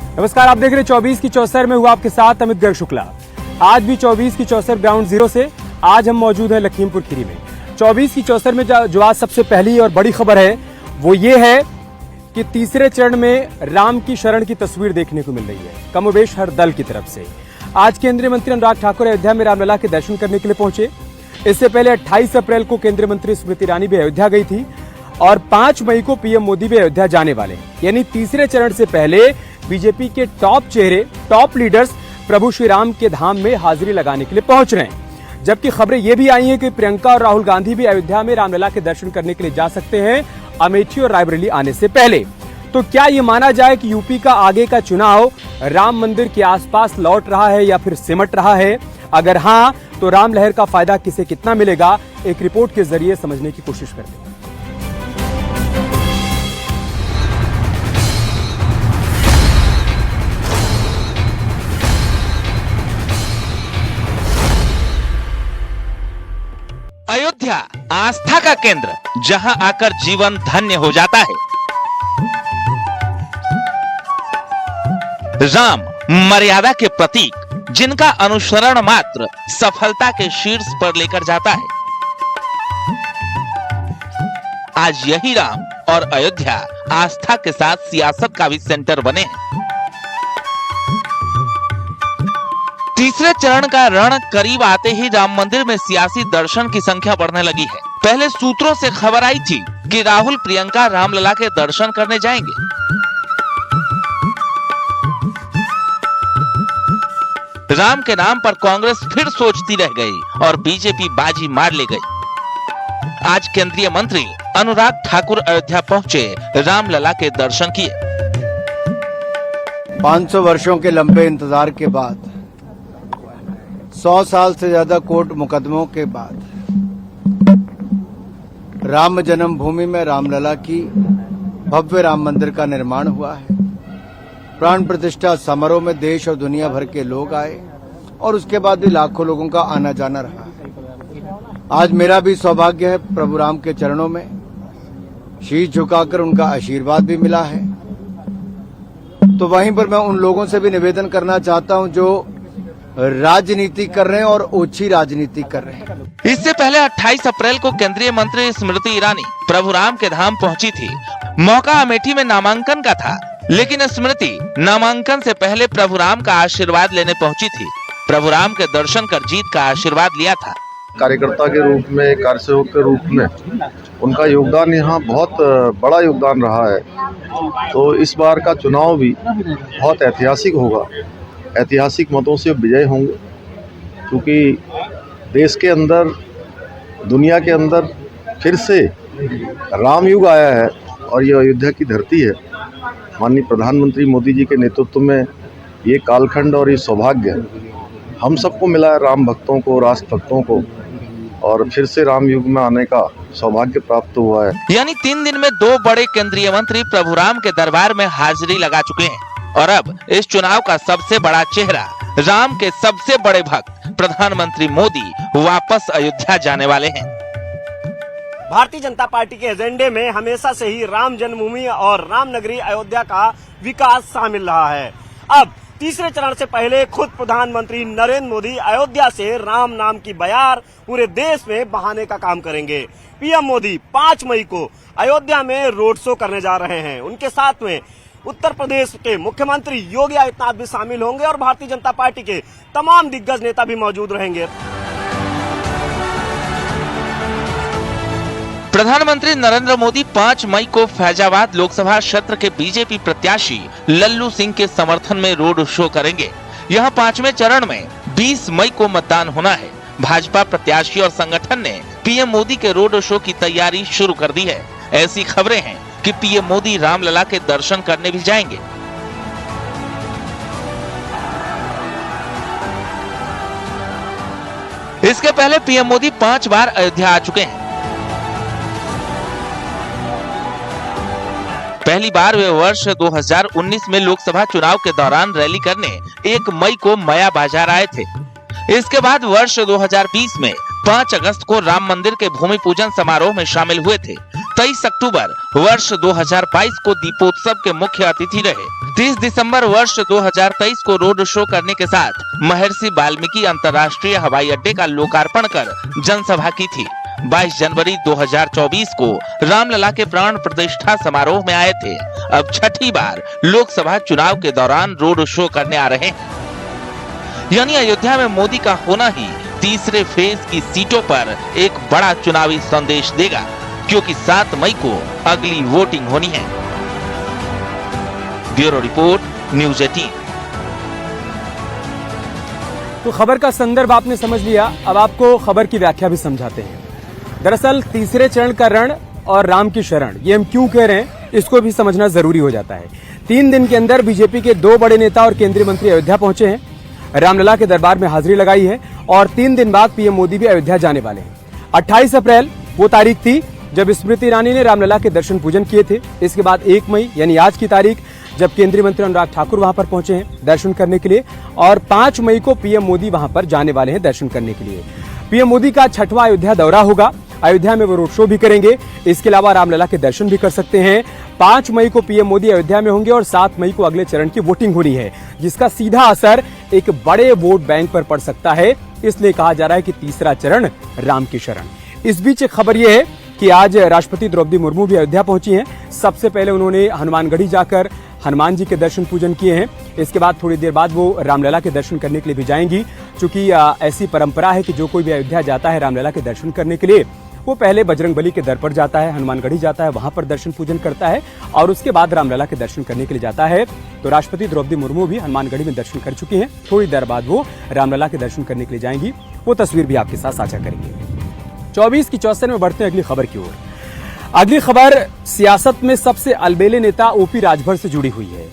नमस्कार, आप देख रहे हैं 24 की चौसर में हुआ आपके साथ अमित गर्ग शुक्ला। आज भी 24 की चौसर ग्राउंड जीरो से आज हम मौजूद हैं लखीमपुर खीरी में। 24 की चौसर में जो आज सबसे पहली और बड़ी खबर है वो ये है कि तीसरे चरण में राम की शरण की तस्वीर देखने को मिल रही है कमोबेश हर दल की तरफ से। आज केंद्रीय मंत्री अनुराग ठाकुर अयोध्या में रामलला के दर्शन करने के लिए पहुंचे। इससे पहले 28 अप्रैल को केंद्रीय मंत्री स्मृति ईरानी भी अयोध्या गई थी और 5 मई को पीएम मोदी भी अयोध्या जाने वाले हैं। यानी तीसरे चरण से पहले बीजेपी के टॉप चेहरे, टॉप लीडर्स प्रभु श्री राम के धाम में हाजिरी लगाने के लिए पहुंच रहे हैं। जबकि खबरें ये भी आई हैं कि प्रियंका और राहुल गांधी भी अयोध्या में रामलला के दर्शन करने के लिए जा सकते हैं अमेठी और रायबरेली आने से पहले। तो क्या ये माना जाए कि यूपी का आगे का चुनाव राम मंदिर के आसपास लौट रहा है या फिर सिमट रहा है? अगर हाँ, तो राम लहर का फायदा किसे कितना मिलेगा, एक रिपोर्ट के जरिए समझने की कोशिश करते हैं। अयोध्या आस्था का केंद्र, जहां आकर जीवन धन्य हो जाता है। राम मर्यादा के प्रतीक, जिनका अनुसरण मात्र सफलता के शीर्ष पर लेकर जाता है। आज यही राम और अयोध्या आस्था के साथ सियासत का भी सेंटर बने हैं। तीसरे चरण का रण करीब आते ही राम मंदिर में सियासी दर्शन की संख्या बढ़ने लगी है। पहले सूत्रों से खबर आई थी कि राहुल प्रियंका रामलला के दर्शन करने जाएंगे। राम के नाम पर कांग्रेस फिर सोचती रह गई और बीजेपी बाजी मार ले गई। आज केंद्रीय मंत्री अनुराग ठाकुर अयोध्या पहुंचे, रामलला के दर्शन किए। 500 वर्षों के लंबे इंतजार के बाद, 100 साल से ज्यादा कोर्ट मुकदमों के बाद राम जन्मभूमि में रामलला की भव्य राम मंदिर का निर्माण हुआ है। प्राण प्रतिष्ठा समारोह में देश और दुनिया भर के लोग आए और उसके बाद भी लाखों लोगों का आना जाना रहा। आज मेरा भी सौभाग्य है प्रभु राम के चरणों में शीश झुकाकर उनका आशीर्वाद भी मिला है। तो वहीं पर मैं उन लोगों से भी निवेदन करना चाहता हूं जो राजनीति कर रहे हैं और ओछी राजनीति कर रहे हैं। इससे पहले 28 अप्रैल को केंद्रीय मंत्री स्मृति ईरानी प्रभु राम के धाम पहुंची थी। मौका अमेठी में नामांकन का था, लेकिन स्मृति नामांकन से पहले प्रभु राम का आशीर्वाद लेने पहुंची थी। प्रभु राम के दर्शन कर जीत का आशीर्वाद लिया था। कार्यकर्ता के रूप में, कार्यसेवक के रूप में उनका योगदान यहाँ बहुत बड़ा योगदान रहा है। तो इस बार का चुनाव भी बहुत ऐतिहासिक होगा। ऐतिहासिक मतों से विजय होंगे, क्योंकि देश के अंदर, दुनिया के अंदर फिर से राम युग आया है और ये अयोध्या की धरती है। माननीय प्रधानमंत्री मोदी जी के नेतृत्व में ये कालखंड और ये सौभाग्य हम सबको मिला है, राम भक्तों को, राष्ट्र भक्तों को, और फिर से राम युग में आने का सौभाग्य प्राप्त हुआ है। यानी 3 दिन में 2 बड़े केंद्रीय मंत्री प्रभु राम के दरबार में हाजिरी लगा चुके हैं और अब इस चुनाव का सबसे बड़ा चेहरा, राम के सबसे बड़े भक्त प्रधानमंत्री मोदी वापस अयोध्या जाने वाले हैं। भारतीय जनता पार्टी के एजेंडे में हमेशा से ही राम जन्मभूमि और राम नगरी अयोध्या का विकास शामिल रहा है। अब तीसरे चरण से पहले खुद प्रधानमंत्री नरेंद्र मोदी अयोध्या से राम नाम की बयार पूरे देश में बहाने का काम करेंगे। पीएम मोदी 5 मई को अयोध्या में रोड शो करने जा रहे हैं। उनके साथ में उत्तर प्रदेश के मुख्यमंत्री योगी आदित्यनाथ भी शामिल होंगे और भारतीय जनता पार्टी के तमाम दिग्गज नेता भी मौजूद रहेंगे। प्रधानमंत्री नरेंद्र मोदी 5 मई को फैजाबाद लोकसभा क्षेत्र के बीजेपी प्रत्याशी लल्लू सिंह के समर्थन में रोड शो करेंगे। यहां 5वें चरण में 20 मई को मतदान होना है। भाजपा प्रत्याशी और संगठन ने पीएम मोदी के रोड शो की तैयारी शुरू कर दी है। ऐसी खबरें हैं कि पीएम मोदी रामलला के दर्शन करने भी जाएंगे। इसके पहले पीएम मोदी 5 बार अयोध्या आ चुके हैं। पहली बार वे वर्ष 2019 में लोकसभा चुनाव के दौरान रैली करने 1 मई को मया बाजार आए थे। इसके बाद वर्ष 2020 में 5 अगस्त को राम मंदिर के भूमि पूजन समारोह में शामिल हुए थे। 23 अक्टूबर वर्ष 2022 को दीपोत्सव के मुख्य अतिथि रहे। 30 दिसंबर वर्ष 2023 को रोड शो करने के साथ महर्षि वाल्मीकि अंतर्राष्ट्रीय हवाई अड्डे का लोकार्पण कर जनसभा की थी। 22 जनवरी 2024 को रामलला के प्राण प्रतिष्ठा समारोह में आए थे। अब छठी बार लोकसभा चुनाव के दौरान रोड शो करने आ रहे हैं। यानी अयोध्या में मोदी का होना ही तीसरे फेज की सीटों पर एक बड़ा चुनावी संदेश देगा, क्योंकि 7 मई को अगली वोटिंग होनी है। Bureau report, news 18। तो खबर का संदर्भ आपने समझ लिया, अब आपको खबर की व्याख्या भी समझाते हैं। दरअसल तीसरे चरण का रण और राम की शरण, ये हम क्यों कह रहे हैं, इसको भी समझना जरूरी हो जाता है। 3 दिन के अंदर बीजेपी के 2 बड़े नेता और केंद्रीय मंत्री अयोध्या पहुंचे हैं, रामलला के दरबार में हाजिरी लगाई है और 3 दिन बाद पीएम मोदी भी अयोध्या जाने वाले हैं। 28 अप्रैल वो तारीख थी जब स्मृति ईरानी ने रामलला के दर्शन पूजन किए थे। इसके बाद 1 मई यानी आज की तारीख जब केंद्रीय मंत्री अनुराग ठाकुर वहां पर पहुंचे हैं दर्शन करने के लिए, और 5 मई को पीएम मोदी वहां पर जाने वाले हैं दर्शन करने के लिए। पीएम मोदी का 6वां अयोध्या दौरा होगा, अयोध्या में वो रोड शो भी करेंगे। इसके अलावा रामलला के दर्शन भी कर सकते हैं। 5 मई को पीएम मोदी अयोध्या में होंगे और 7 मई को अगले चरण की वोटिंग होनी है, जिसका सीधा असर एक बड़े वोट बैंक पर पड़ सकता है। इसलिए कहा जा रहा है कि तीसरा चरण राम की शरण। इस बीच एक खबर यह है कि आज राष्ट्रपति द्रौपदी मुर्मू भी अयोध्या पहुंची हैं। सबसे पहले उन्होंने हनुमानगढ़ी जाकर हनुमान जी के दर्शन पूजन किए हैं। इसके बाद थोड़ी देर बाद वो रामलला के दर्शन करने के लिए भी जाएंगी, क्योंकि ऐसी परंपरा है कि जो कोई भी अयोध्या जाता है रामलला के दर्शन करने के लिए, वो पहले बजरंगबली के दर पर जाता है, हनुमानगढ़ी जाता है, वहां पर दर्शन पूजन करता है और उसके बाद रामलला के दर्शन करने के लिए जाता है। तो राष्ट्रपति द्रौपदी मुर्मू भी हनुमानगढ़ी में दर्शन कर चुकी हैं। थोड़ी देर बाद वो रामलला के दर्शन करने के लिए जाएंगी। वो तस्वीर भी आपके साथ साझा करेंगे। 24 की चौसर में बढ़ते हैं अगली खबर की ओर। अगली खबर सियासत में सबसे अलबेले नेता ओपी राजभर से जुड़ी हुई है।